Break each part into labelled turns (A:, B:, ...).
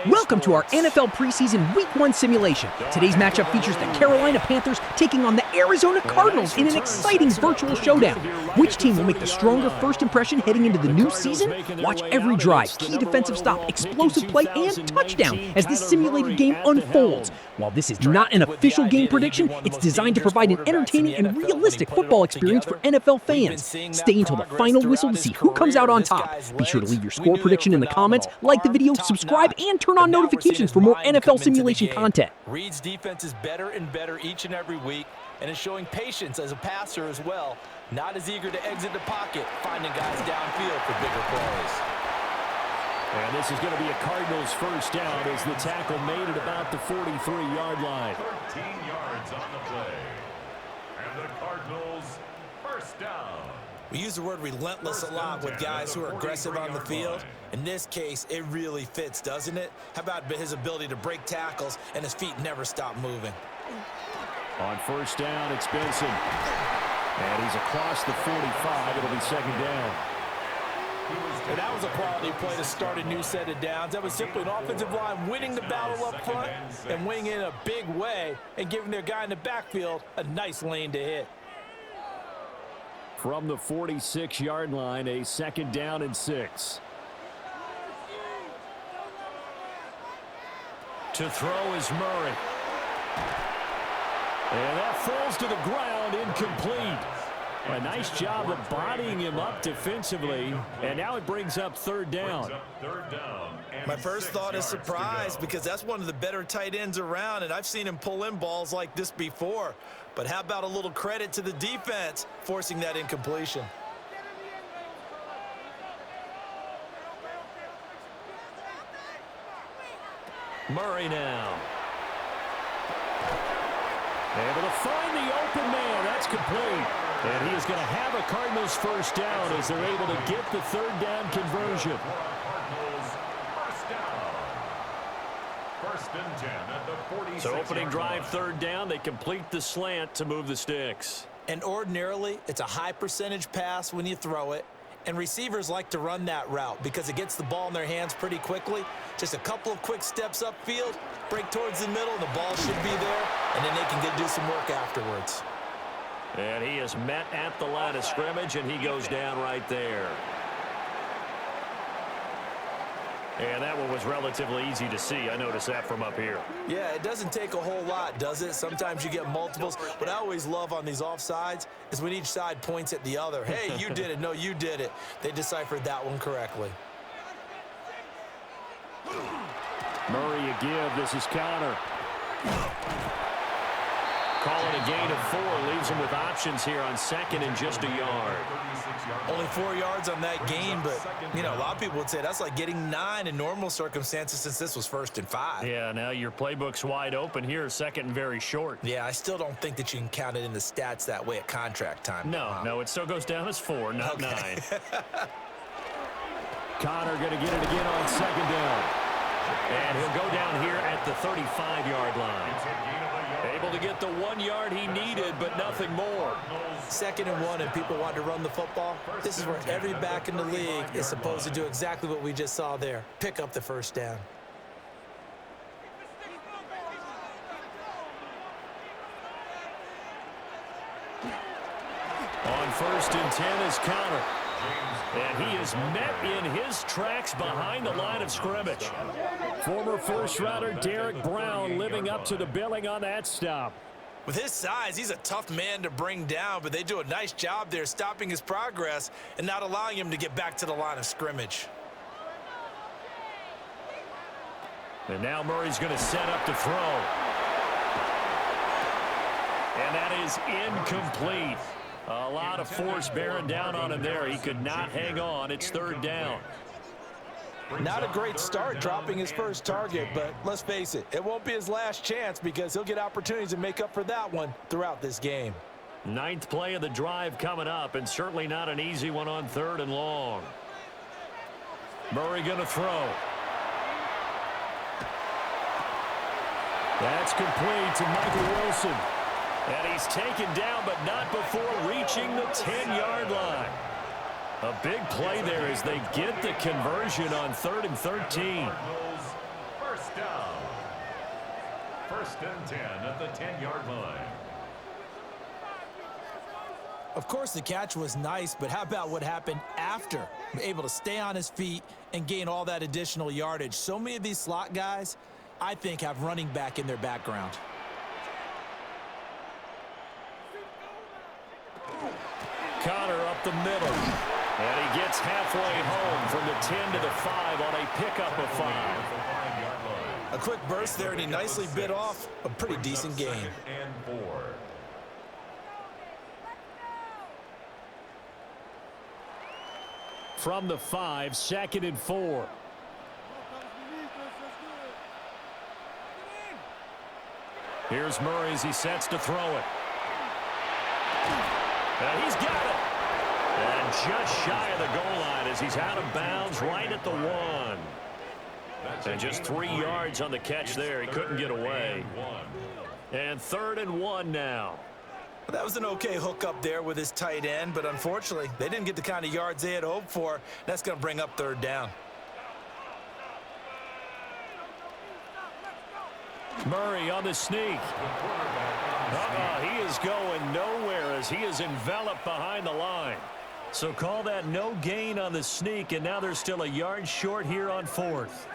A: Welcome to our NFL Preseason Week 1 simulation. Today's matchup features the Carolina Panthers taking on the Arizona Cardinals in an exciting virtual showdown. Which team will make the stronger first impression heading into the new season? Watch every drive, key defensive stop, explosive play, and touchdown as this simulated game unfolds. While this is not an official game prediction, it's designed to provide an entertaining and realistic football experience for NFL fans. Stay until the final whistle to see who comes out on top. Be sure to leave your score prediction in the comments, like the video, subscribe, and turn on notifications for more NFL simulation content.
B: Reed's defense is better and better each and every week, and is showing patience as a passer as well. Not as eager to exit the pocket, finding guys downfield for bigger plays.
C: And this is going to be a Cardinals first down as the tackle made at about the 43-yard line.
D: 13 yards on the play. And the Cardinals first down.
B: We use the word relentless a lot with guys who are aggressive on the field. In this case, it really fits, doesn't it? How about his ability to break tackles and his feet never stop moving?
C: On first down, it's Benson. And he's across the 45. It'll be second down.
B: And that was a quality play to start a new set of downs. That was simply an offensive line winning the battle up front and winning in a big way and giving their guy in the backfield a nice lane to hit.
C: From the 46-yard line, a second down and 6. To throw is Murray. And that falls to the ground, incomplete. A nice job of bodying him up defensively, and now it brings up third down.
B: My first thought is surprise, because that's one of the better tight ends around, and I've seen him pull in balls like this before. But how about a little credit to the defense forcing that incompletion?
C: Murray now. Able to find the open man. That's complete. And he is going to have a Cardinals first down as they're able to get the third down conversion.
D: First and 10 at the 46.
C: So opening drive, third down. They complete the slant to move the sticks.
B: And ordinarily, it's a high percentage pass when you throw it. And receivers like to run that route because it gets the ball in their hands pretty quickly. Just a couple of quick steps upfield, break towards the middle, and the ball should be there. And then they can do some work afterwards.
C: And he is met at the line of scrimmage, and he goes down right there. And that one was relatively easy to see. I noticed that from up here.
B: Yeah, it doesn't take a whole lot, does it? Sometimes you get multiples. What I always love on these offsides is when each side points at the other. Hey, you did it. No, you did it. They deciphered that one correctly.
C: Murray a give. This is Connor. Calling a gain of 4. Leaves him with options here on second and just a yard.
B: Only 4 yards on that gain, but, you know, a lot of people would say that's like getting 9 in normal circumstances since this was 1st and 5.
C: Yeah, now your playbook's wide open here, second and very short.
B: Yeah, I still don't think that you can count it in the stats that way at contract time.
C: No, it still goes down as 4, not 9. Connor going to get it again on second down. And he'll go down here at the 35-yard line. Able to get the 1 yard he needed, but nothing more.
B: 2nd and 1, and people want to run the football. This is where every back in the league is supposed to do exactly what we just saw there. Pick up the first down.
C: On 1st and 10 is Connor. And he is met in his tracks behind the line of scrimmage. Former first-rounder Derek Brown living up to the billing on that stop.
B: With his size, he's a tough man to bring down, but they do a nice job there stopping his progress and not allowing him to get back to the line of scrimmage.
C: And now Murray's going to set up to throw. And that is incomplete. A lot of force bearing down on him there. He could not hang on. It's third down.
B: Not a great start dropping his first target, but let's face it, it won't be his last chance because he'll get opportunities to make up for that one throughout this game.
C: 9th play of the drive coming up, and certainly not an easy one on 3rd and long. Murray going to throw. That's complete to Michael Wilson. And he's taken down, but not before reaching the 10-yard line. A big play there as they get the conversion on 3rd and 13.
D: First and 10 at the 10-yard line.
B: Of course, the catch was nice, but how about what happened after? Able to stay on his feet and gain all that additional yardage. So many of these slot guys, I think, have running back in their background.
C: Connor up the middle. And he gets halfway home from the 10 to the 5 on a pickup of 5.
B: A quick burst there, and he nicely bit off a pretty decent gain.
D: And 4.
C: From the 5, 2nd and 4. Here's Murray as he sets to throw it. And he's got it. And just shy of the goal line as he's out of bounds right at the 1. And just 3 yards on the catch there. He couldn't get away. And 3rd and 1 now.
B: That was an okay hook up there with his tight end, but unfortunately, they didn't get the kind of yards they had hoped for. That's going to bring up 3rd down.
C: Murray on the sneak. He is going nowhere as he is enveloped behind the line. So call that no gain on the sneak, and now they're still a yard short here on 4th.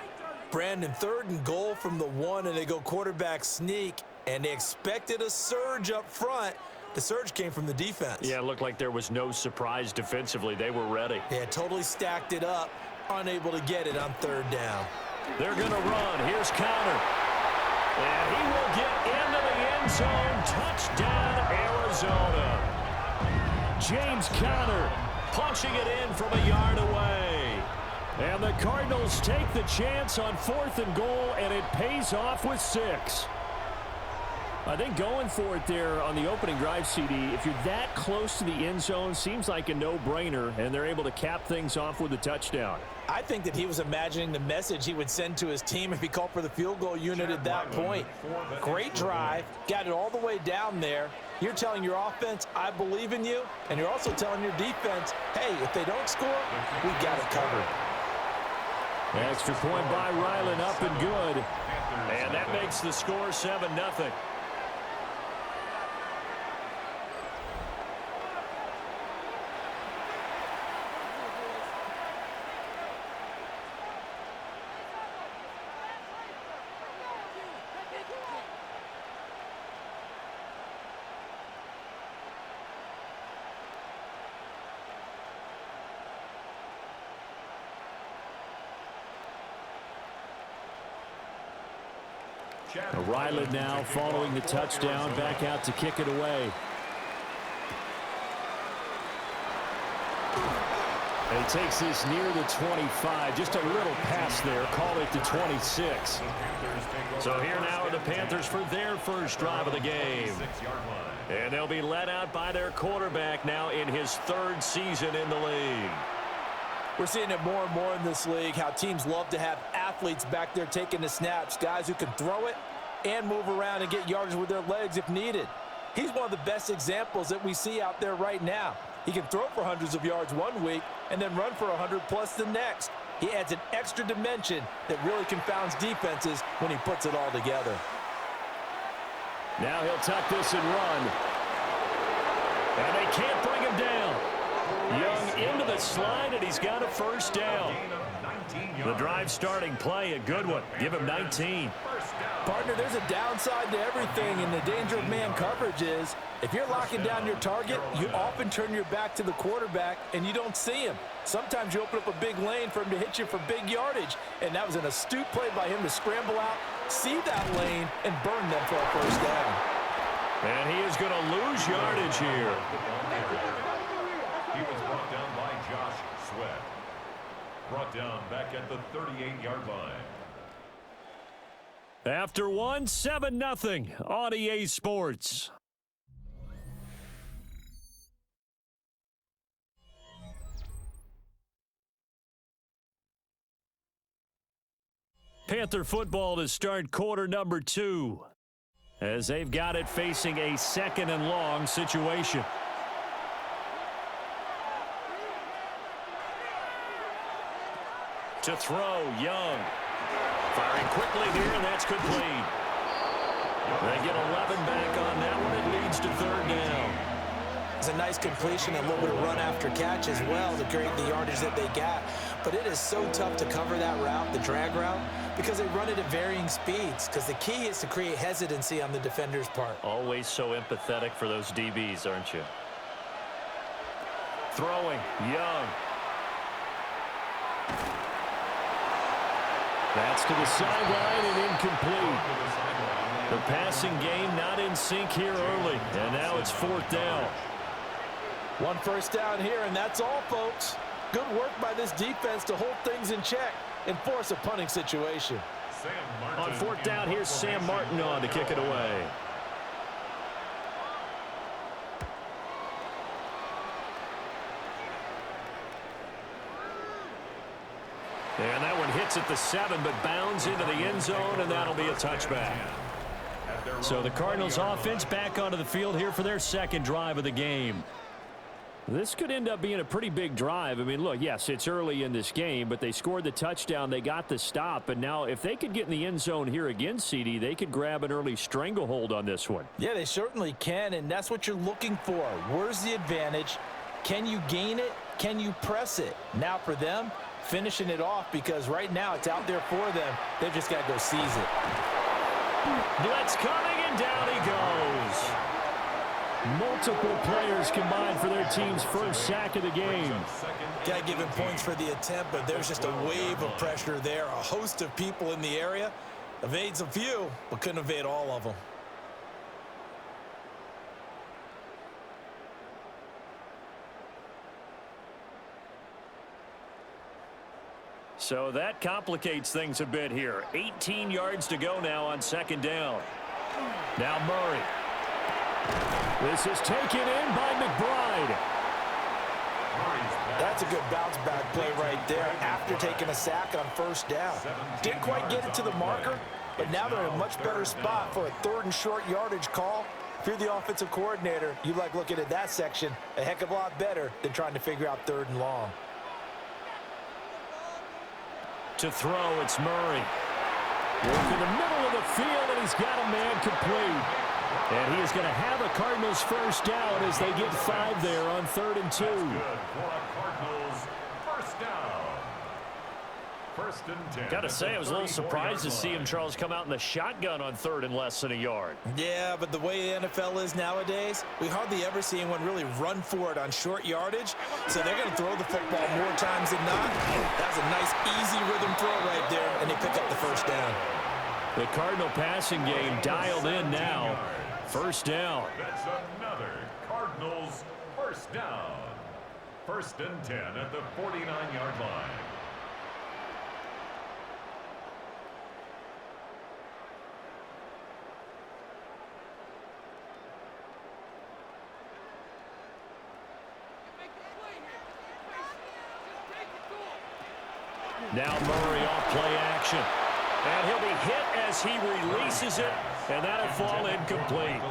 B: Brandon, 3rd and goal from the 1, and they go quarterback sneak, and they expected a surge up front. The surge came from the defense.
C: Yeah, it looked like there was no surprise defensively. They were ready.
B: Yeah, totally stacked it up, unable to get it on 3rd down.
C: They're going to run. Here's Connor. And he will get into the end zone. Touchdown, Arizona. James Conner punching it in from a yard away. And the Cardinals take the chance on 4th and goal, and it pays off with 6. I think going for it there on the opening drive, CD, if you're that close to the end zone, seems like a no-brainer, and they're able to cap things off with a touchdown.
B: I think that he was imagining the message he would send to his team if he called for the field goal unit at that point. Great drive, got it all the way down there. You're telling your offense, I believe in you, and you're also telling your defense, hey, if they don't score, we got it covered.
C: Extra point by Ryland, up and good. And that makes the score 7-0. Ryland now following the touchdown, back out to kick it away. And he takes this near the 25, just a little pass there, call it the 26. So here now are the Panthers for their first drive of the game. And they'll be led out by their quarterback now in his 3rd season in the league.
B: We're seeing it more and more in this league, how teams love to have athletes back there taking the snaps, guys who can throw it and move around and get yardage with their legs if needed. He's one of the best examples that we see out there right now. He can throw for hundreds of yards one week and then run for 100+ the next. He adds an extra dimension that really confounds defenses when he puts it all together.
C: Now he'll tuck this and run. And they can't bring him down. Young into the slide, and he's got a 1st down. The drive starting play, a good one. Give him 19.
B: Partner, there's a downside to everything, and the danger of man coverage is if you're locking down your target, you often turn your back to the quarterback, and you don't see him. Sometimes you open up a big lane for him to hit you for big yardage, and that was an astute play by him to scramble out, see that lane, and burn them for a 1st down.
C: And he is going to lose yardage here.
D: He was brought down by Josh Sweat. Brought down back at the 38-yard line.
C: After 1, 7-0 on EA Sports. Panther football to start quarter number 2, as they've got it facing a 2nd and long situation. To throw, Young. Firing quickly here, and that's complete. They get 11 back on that one. It leads to third down.
B: It's a nice completion, a little bit of run after catch as well to create the yardage that they got. But it is so tough to cover that route, the drag route, because they run it at varying speeds. Because the key is to create hesitancy on the defender's part.
C: Always so empathetic for those DBs, aren't you? Throwing, Young. That's to the sideline and incomplete. The passing game not in sync here early, and now it's fourth down.
B: One first down here, and that's all, folks. Good work by this defense to hold things in check and force a punting situation.
C: On fourth down, here's Sam Martin on to kick it away. And that one hits at the 7, but bounds into the end zone, and that'll be a touchback. So the Cardinals offense back onto the field here for their second drive of the game. This could end up being a pretty big drive. I mean, look, yes, it's early in this game, but they scored the touchdown. They got the stop. And now if they could get in the end zone here again, CD, they could grab an early stranglehold on this one.
B: Yeah, they certainly can, and that's what you're looking for. Where's the advantage? Can you gain it? Can you press it? Now for them, finishing it off, because right now it's out there for them. They've just got to go seize it.
C: Blitz coming, and down he goes. Multiple players combined for their team's first sack of the game.
B: Got to give him points for the attempt, but there's just a wave of pressure there. A host of people in the area. Evades a few, but couldn't evade all of them.
C: So that complicates things a bit here. 18 yards to go now on second down. Now Murray. This is taken in by McBride.
B: That's a good bounce back play right there after taking a sack on first down. Didn't quite get it to the marker, but now they're in a much better spot for a third and short yardage call. If you're the offensive coordinator, you like looking at that section a heck of a lot better than trying to figure out third and long.
C: To throw, it's Murray. Work in the middle of the field, and he's got a man complete. And he is going to have a Cardinals first down as they get 5 there on 3rd and 2.
D: Good for a Cardinals first down. First and 10.
C: Got to say, I was a little surprised to see him, Charles, come out in the shotgun on 3rd and less than a yard.
B: Yeah, but the way the NFL is nowadays, we hardly ever see anyone really run for it on short yardage. So they're going to throw the football more times than not. That was a nice, easy rhythm throw right there, and they pick up the first down.
C: The Cardinal passing game dialed in now. First down.
D: That's another Cardinals first down. First and 10 at the 49-yard line.
C: Now Murray off play action. And he'll be hit as he releases it, and that'll fall incomplete.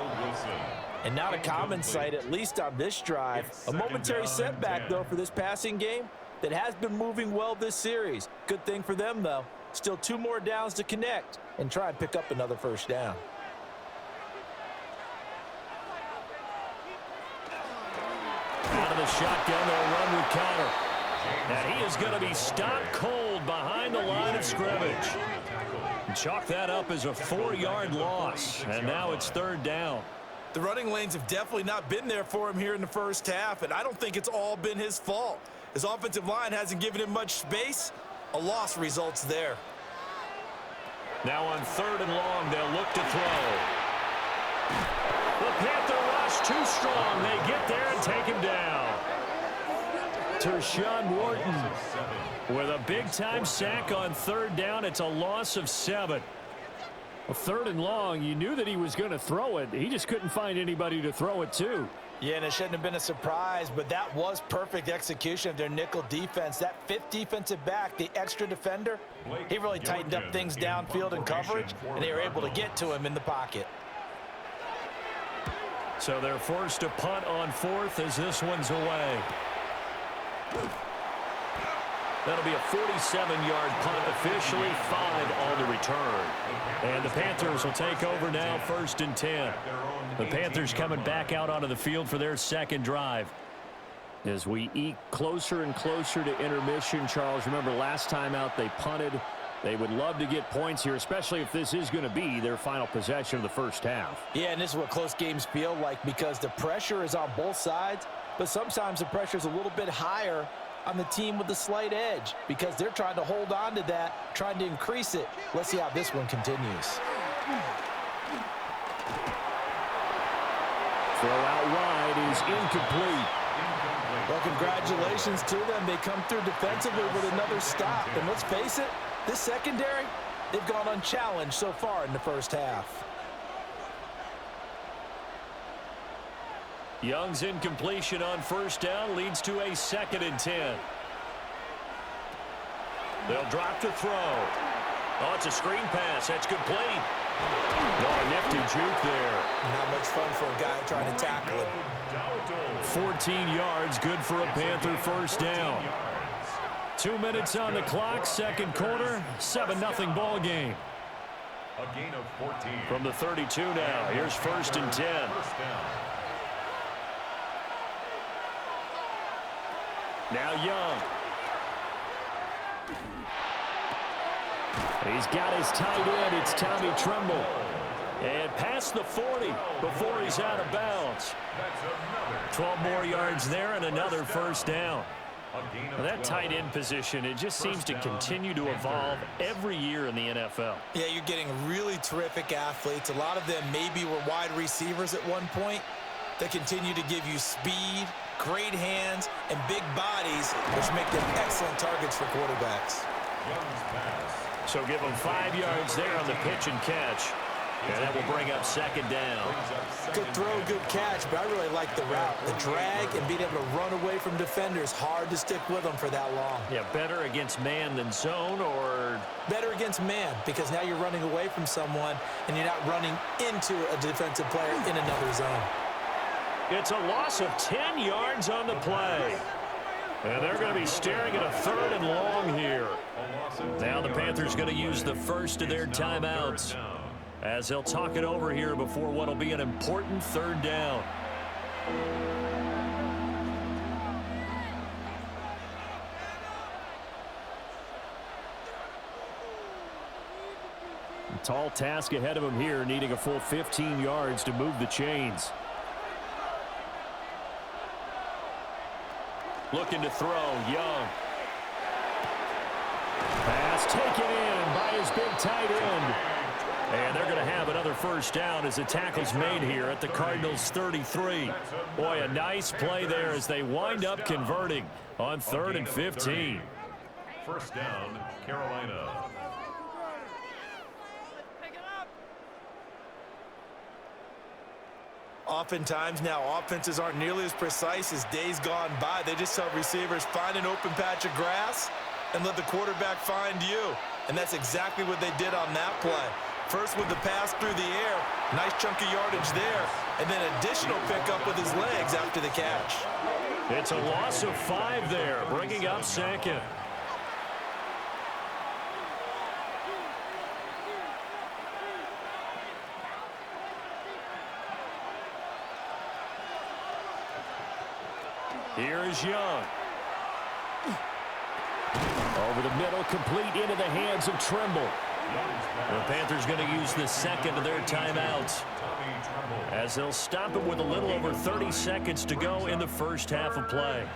B: And not a common sight, at least on this drive. A momentary setback, though, for this passing game that has been moving well this series. Good thing for them, though. Still 2 more downs to connect and try and pick up another first down.
C: Out of the shotgun, they'll run with counter. And he is going to be stopped cold behind the line of scrimmage. Chalk that up as a 4-yard loss, and now it's 3rd down.
B: The running lanes have definitely not been there for him here in the first half, and I don't think it's all been his fault. His offensive line hasn't given him much space. A loss results there.
C: Now on 3rd and long, they'll look to throw. The Panther rush too strong. They get there and take him down. Tershawn Wharton with a big-time sack on 3rd down. It's a loss of 7. Well, 3rd and long, you knew that he was going to throw it. He just couldn't find anybody to throw it to.
B: Yeah, and it shouldn't have been a surprise, but that was perfect execution of their nickel defense. That 5th defensive back, the extra defender, he really tightened up things downfield in coverage, and they were able to get to him in the pocket.
C: So they're forced to punt on 4th as this one's away. That'll be a 47-yard punt, officially 5 on the return. And the Panthers will take over now, 1st and 10. The Panthers coming back out onto the field for their second drive. As we eke closer and closer to intermission, Charles, remember last time out they punted. They would love to get points here, especially if this is going to be their final possession of the first half.
B: Yeah, and this is what close games feel like because the pressure is on both sides, but sometimes the pressure is a little bit higher on the team with the slight edge because they're trying to hold on to that, trying to increase it. Let's see how this one continues.
C: Throw out wide is incomplete.
B: Well, congratulations to them. They come through defensively with another stop. And let's face it, this secondary, they've gone unchallenged so far in the first half.
C: Young's incompletion on 1st down leads to a 2nd and 10. They'll drop to throw. Oh, it's a screen pass. That's complete. Oh, nifty juke there.
B: Not much fun for a guy trying to tackle him.
C: 14 yards, good for a Panther 1st down. 2 minutes on the clock, 2nd quarter, 7-0 ball game.
D: A gain of 14.
C: From the 32 now, here's 1st and 10. Now Young. He's got his tight end. It's Tommy Tremble. And past the 40 before he's out of bounds. 12 more yards there and another 1st down. Well, that tight end position, it just seems to continue to evolve every year in the NFL.
B: Yeah, you're getting really terrific athletes. A lot of them maybe were wide receivers at one point. They continue to give you speed, great hands, and big bodies, which make them excellent targets for quarterbacks.
C: So give them 5 yards there on the pitch and catch. And that will bring up 2nd down.
B: Good throw, good catch, but I really like the route. The drag and being able to run away from defenders, hard to stick with them for that long.
C: Yeah, better against man than zone, or?
B: Better against man, because now you're running away from someone and you're not running into a defensive player in another zone.
C: It's a loss of 10 yards on the play. And they're going to be staring at a 3rd and long here. Now the Panthers going to use the first of their timeouts as they'll talk it over here before what will be an important 3rd down. A tall task ahead of him here, needing a full 15 yards to move the chains. Looking to throw, Young. Pass taken in by his big tight end. And they're going to have another 1st down as the tackle's made here at the Cardinals' 33. Boy, a nice play there as they wind up converting on 3rd and 15.
D: 1st down, Carolina.
B: Oftentimes now, offenses aren't nearly as precise as days gone by. They just tell receivers, find an open patch of grass and let the quarterback find you. And that's exactly what they did on that play. First with the pass through the air, nice chunk of yardage there, and then additional pickup with his legs after the catch.
C: It's a loss of 5 there, bringing up 2nd. Here is Young. Over the middle, complete into the hands of Tremble. The Panthers going to use the 2nd of their timeouts as they'll stop it with a little over 30 seconds to go in the first half of play.